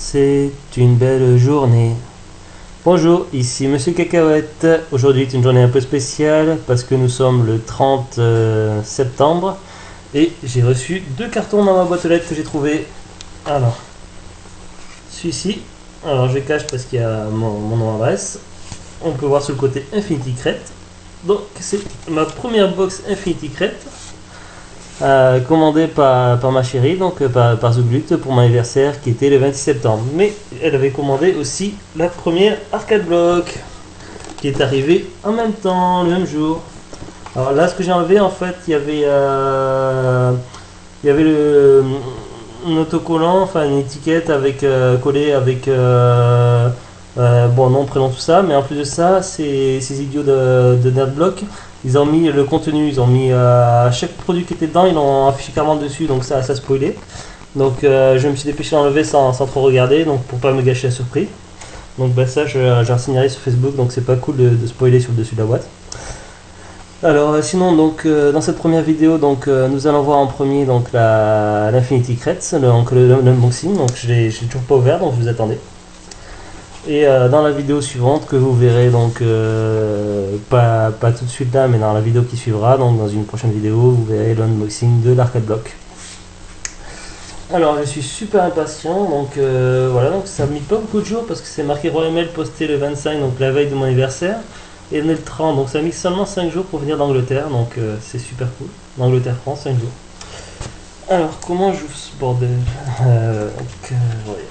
C'est une belle journée. Bonjour, ici Monsieur Cacahuète. Aujourd'hui est une journée un peu spéciale parce que nous sommes le 30 septembre et j'ai reçu deux cartons dans ma boîte aux lettres que j'ai trouvé. Alors, celui-ci, alors je cache parce qu'il y a mon nom adresse. On peut voir sur le côté Infinity Crête. Donc c'est ma première box Infinity Crête. Commandée par ma chérie, donc par Zouglut pour mon anniversaire qui était le 26 septembre. Mais elle avait commandé aussi la première Arcade Block qui est arrivée en même temps, le même jour. Alors là, ce que j'ai enlevé, en fait, il y avait un autocollant, enfin une étiquette avec collée avec bon nom, prénom, tout ça. Mais en plus de ça, ces idiots de Nerdblock, ils ont mis le contenu, ils ont mis chaque produit qui était dedans, ils l'ont affiché carrément dessus, donc ça spoilé. Donc je me suis dépêché d'enlever sans trop regarder, donc pour pas me gâcher la surprise. Donc bah, ça, j'en signalé sur Facebook, donc c'est pas cool de spoiler sur le dessus de la boîte. Alors sinon, donc dans cette première vidéo, donc nous allons voir en premier donc l'Infinity Crête, l'unboxing. Donc je l'ai toujours pas ouvert, donc vous attendez. Et dans la vidéo suivante que vous verrez, donc pas tout de suite là, mais dans la vidéo qui suivra, donc dans une prochaine vidéo, vous verrez l'unboxing de l'Arcade Block. Alors je suis super impatient, donc voilà, donc ça a mis pas beaucoup de jours parce que c'est marqué Royal posté le 25, donc la veille de mon anniversaire, et on est le 30, donc ça a mis seulement 5 jours pour venir d'Angleterre, donc c'est super cool. D'Angleterre-France, 5 jours. Alors comment j'ouvre ce bordel ouais.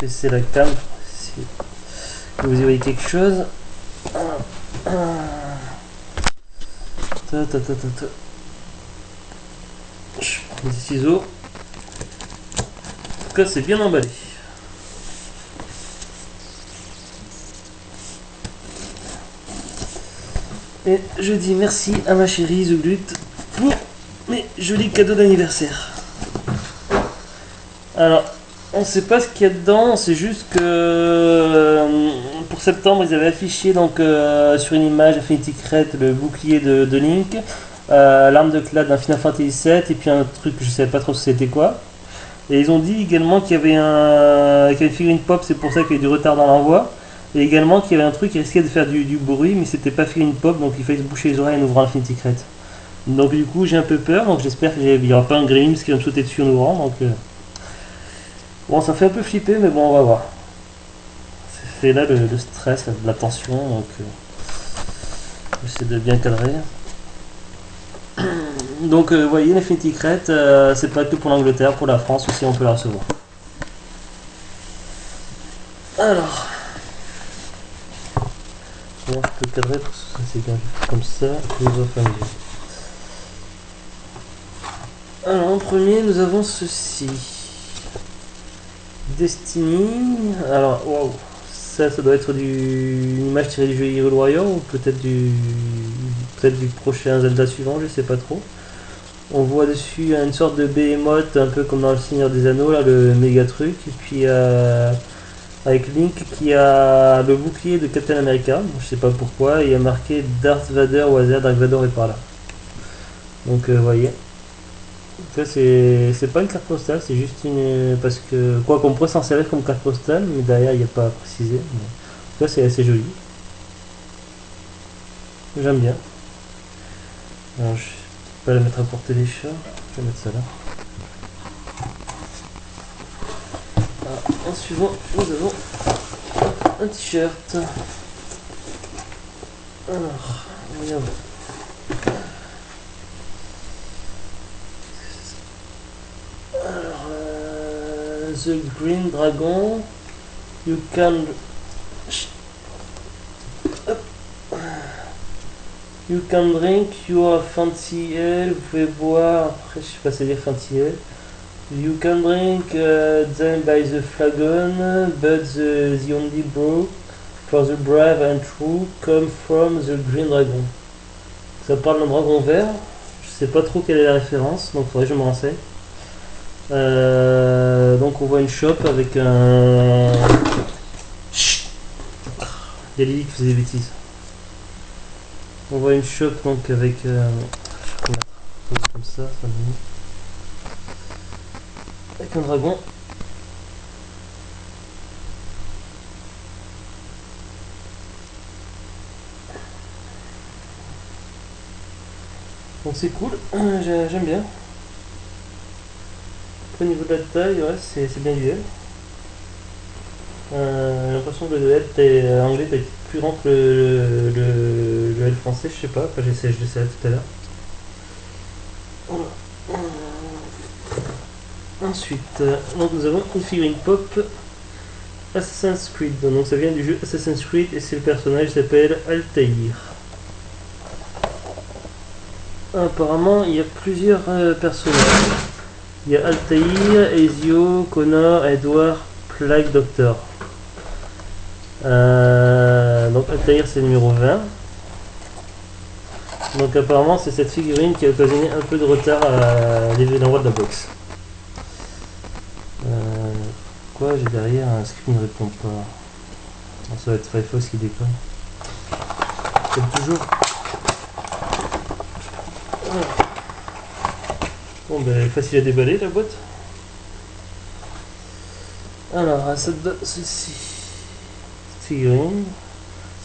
Baisser la cam. Vous y voyez quelque chose. Je prends des ciseaux. En tout cas, c'est bien emballé. Et je dis merci à ma chérie Zouglut pour mes jolis cadeaux d'anniversaire. Alors, on ne sait pas ce qu'il y a dedans, c'est juste que pour septembre ils avaient affiché donc sur une image Infinity Crête le bouclier de Link, l'arme de Clad d'un Final Fantasy VII et puis un truc que je ne savais pas trop c'était quoi. Et ils ont dit également qu'il y avait une figurine pop, c'est pour ça qu'il y a eu du retard dans l'envoi. Et également qu'il y avait un truc qui risquait de faire du bruit, mais c'était pas figurine pop, donc il fallait se boucher les oreilles en ouvrant Infinity Crête. Donc du coup j'ai un peu peur, donc j'espère qu'il n'y aura pas un Gremlins qui va me sauter dessus en ouvrant. Donc, bon, ça fait un peu flipper, mais bon, on va voir. C'est là le stress, la tension, donc j'essaie de bien cadrer. Donc, vous voyez, l'Infinity Crête, c'est pas que pour l'Angleterre, pour la France aussi, on peut la recevoir. Alors, bon, je peux cadrer parce que c'est bien comme ça, je vous offre un jeu. Alors, en premier, nous avons ceci. Destiny, alors waouh, ça doit être une image tirée du jeu Hyrule Warrior ou peut-être du prochain Zelda suivant, je sais pas trop. On voit dessus une sorte de behemoth un peu comme dans le Seigneur des Anneaux là, le méga truc, et puis avec Link qui a le bouclier de Captain America, je sais pas pourquoi, et il y a marqué Darth Vader au hasard, Darth Vader est par là. Donc vous voyez. C'est pas une carte postale, c'est juste une. Parce que. Quoi qu'on pourrait s'en servir comme carte postale, mais derrière il n'y a pas à préciser. Mais, en tout cas, c'est assez joli. J'aime bien. Alors, je vais pas la mettre à portée des chats, je vais mettre ça là. Alors, en suivant, nous avons un t-shirt. Alors, regardez. The Green Dragon, you can drink your fancy ale, vous pouvez boire, après je sais pas c'est dire fancy ale, you can drink them by the flagon, but the only brew for the brave and true come from the Green Dragon. Ça parle d'un dragon vert, je sais pas trop quelle est la référence, donc faudrait que je me renseigne. Donc on voit une shop avec un. Chut. Il y a Lily qui faisait des bêtises. On voit une shop donc avec. Comme ça, avec un dragon. Donc c'est cool, j'aime bien. Au niveau de la taille, ouais, c'est bien du L. J'ai l'impression que le L anglais est plus grand que le L français, je sais pas, enfin, je l'essaie tout à l'heure. Voilà. Ensuite, donc nous avons une figurine pop Assassin's Creed. Donc ça vient du jeu Assassin's Creed et c'est le personnage qui s'appelle Altaïr. Apparemment, il y a plusieurs personnages. Il y a Altaïr, Ezio, Connor, Edward, Plague Doctor. Donc Altaïr c'est le numéro 20. Donc apparemment c'est cette figurine qui a occasionné un peu de retard à l'envoi de la box. Quoi j'ai derrière un script ne répond pas. Non, ça va être Firefox qui déconne. Comme toujours. Bon ben facile à déballer la boîte. Alors ça donne ceci. Figurine.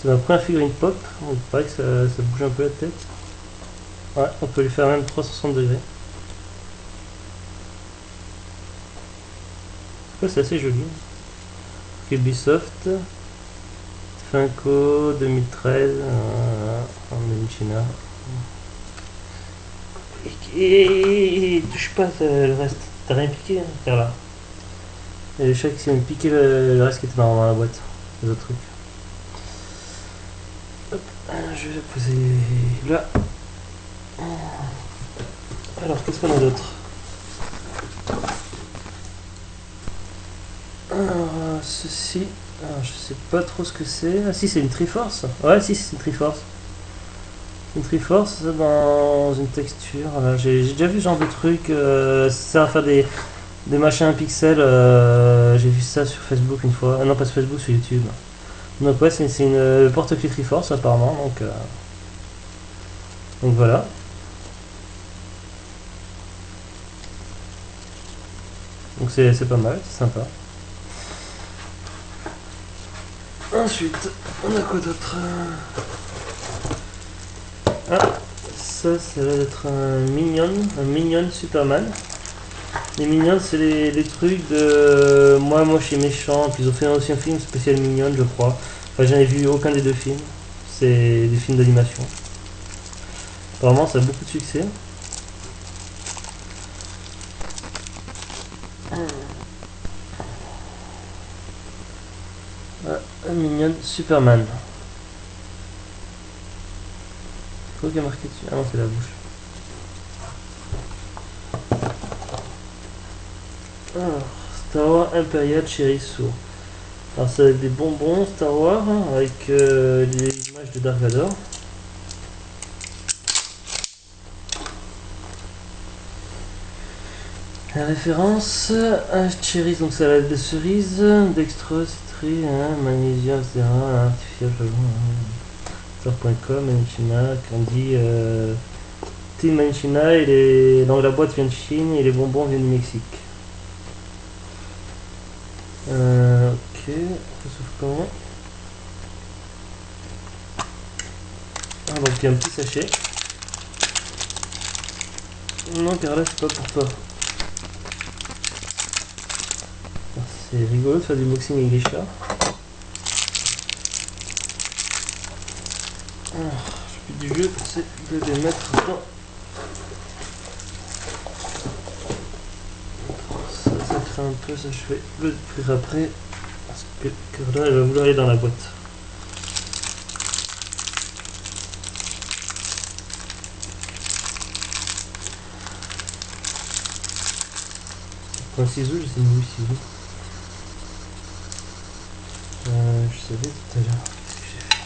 C'est ma première figurine pop. Il paraît que ça bouge un peu la tête. Ouais, on peut lui faire même 360 degrés. Ouais, c'est assez joli. Ubisoft. Funko 2013. En China. Et touche pas le reste. T'as rien piqué hein, faire là. Et le chat qui s'est piqué le reste qui était dans la boîte. Les autres trucs. Hop, je vais la poser là. Alors, qu'est-ce qu'on a d'autre? Alors, ceci. Alors, je sais pas trop ce que c'est. Ah, si, c'est une Triforce. Ouais, si, c'est une Triforce. Une Triforce dans une texture. Voilà. J'ai déjà vu ce genre de truc. Ça va faire des machins pixels. J'ai vu ça sur Facebook une fois. Ah, non, pas sur Facebook, sur YouTube. Donc, ouais, c'est une porte-clés Triforce apparemment. Donc voilà. Donc c'est pas mal, c'est sympa. Ensuite, on a quoi d'autre? Ah, ça va être un Minion Superman. Les Minions, c'est les trucs de moi moche et méchant. Puis ils ont fait aussi un film spécial Minion, je crois. Enfin, j'en ai vu aucun des deux films. C'est des films d'animation. Apparemment, ça a beaucoup de succès. Un Minion Superman. Quoi qu'il y a marqué dessus? Ah non, c'est la bouche. Alors, Star Wars Imperial Cheriso. Alors, c'est des bonbons Star Wars hein, avec les images de Dark Vador. La référence Cherries, donc salade de cerises, dextrose, citri, magnésium, etc. Artificiel, Store.com, Manchina, Candy, Team Manchina, donc la boîte vient de Chine et les bonbons viennent du Mexique. Ok, ça s'ouvre comment? Ah, donc il y a un petit sachet. Non, Carla, c'est pas pour toi. C'est rigolo de faire du boxing avec des chats. Alors, le but du jeu, c'est de les mettre dans. Ça craint un peu, ça je vais l'ouvrir après. Parce que Carla, elle va vouloir aller dans la boîte. Un ciseau, je sais où le ciseau. Je savais tout à l'heure. Qu'est-ce que j'ai fait?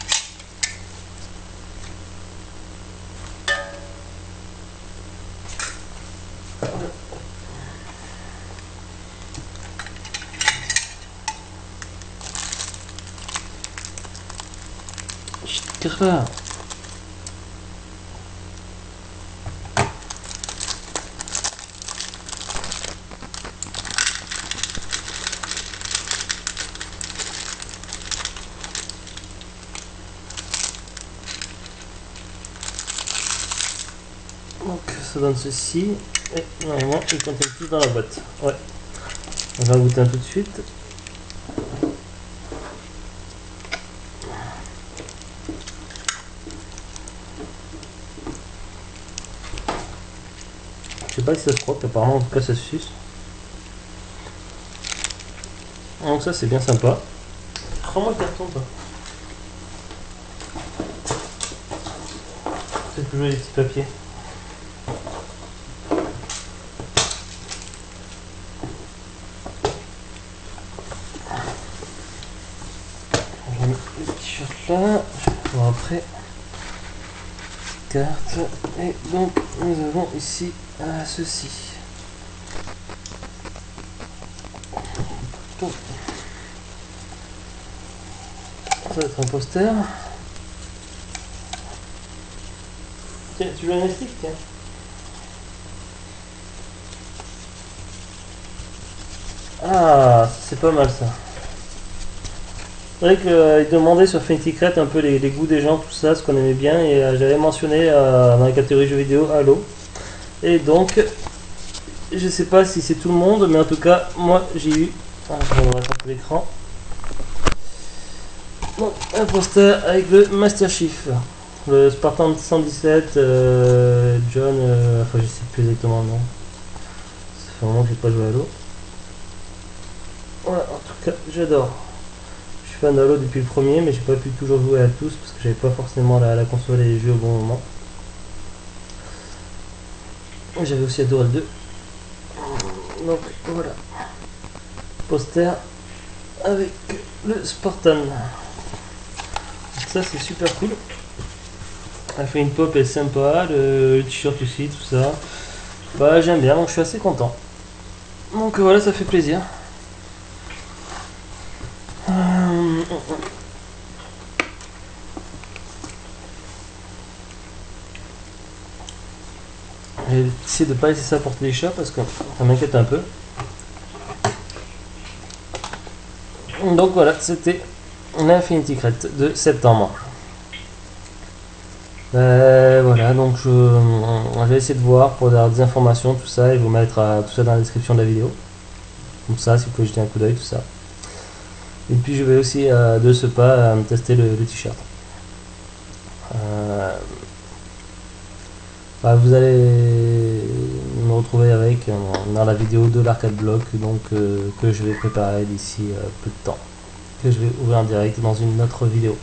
Chut, Carla. ça donne ceci. Et normalement, ils contiennent tout dans la boîte. Ouais. On va goûter un tout de suite. Je sais pas si ça se croque, apparemment en tout cas ça se suce. Donc ça c'est bien sympa. Prends-moi le carton toi. C'est toujours les petits papiers. Je mets le t-shirt là. Je vais voir après. Carte. Et donc nous avons ici ceci. Donc, ça va être un poster. Tiens, tu veux un stick, tiens. Ah, c'est pas mal ça. C'est vrai qu'il demandait sur Fancy Crate un peu les goûts des gens, tout ça, ce qu'on aimait bien, et j'avais mentionné dans la catégorie jeux vidéo Halo. Et donc, je sais pas si c'est tout le monde, mais en tout cas, moi j'ai eu. Je vais mettre un peu l'écran. Donc, un poster avec le Master Chief, le Spartan 117, John, enfin je sais plus exactement le nom. Ça fait un moment que j'ai pas joué à Halo. Voilà, en tout cas, j'adore. Je suis fan d'Halo depuis le premier, mais j'ai pas pu toujours jouer à tous parce que j'avais pas forcément la console et les jeux au bon moment. J'avais aussi adoré le 2. Donc voilà. Poster avec le Spartan. Donc ça c'est super cool. Elle fait une pop, elle est sympa, le t-shirt aussi, tout ça. Bah j'aime bien, donc je suis assez content. Donc voilà, ça fait plaisir. J'ai essayé de pas laisser ça porter les chats parce que ça m'inquiète un peu. Donc voilà, c'était l'Infinity Crate de septembre. Voilà, donc je vais essayer de voir pour avoir des informations, tout ça, et vous mettre tout ça dans la description de la vidéo. Comme ça, si vous pouvez jeter un coup d'œil, tout ça. Et puis je vais aussi de ce pas tester le t-shirt. Bah, vous allez me retrouver avec dans la vidéo de l'arcade block donc que je vais préparer d'ici peu de temps, que je vais ouvrir en direct dans une autre vidéo.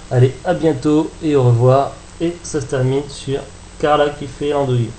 Allez, à bientôt et au revoir, et ça se termine sur Carla qui fait l'andouille.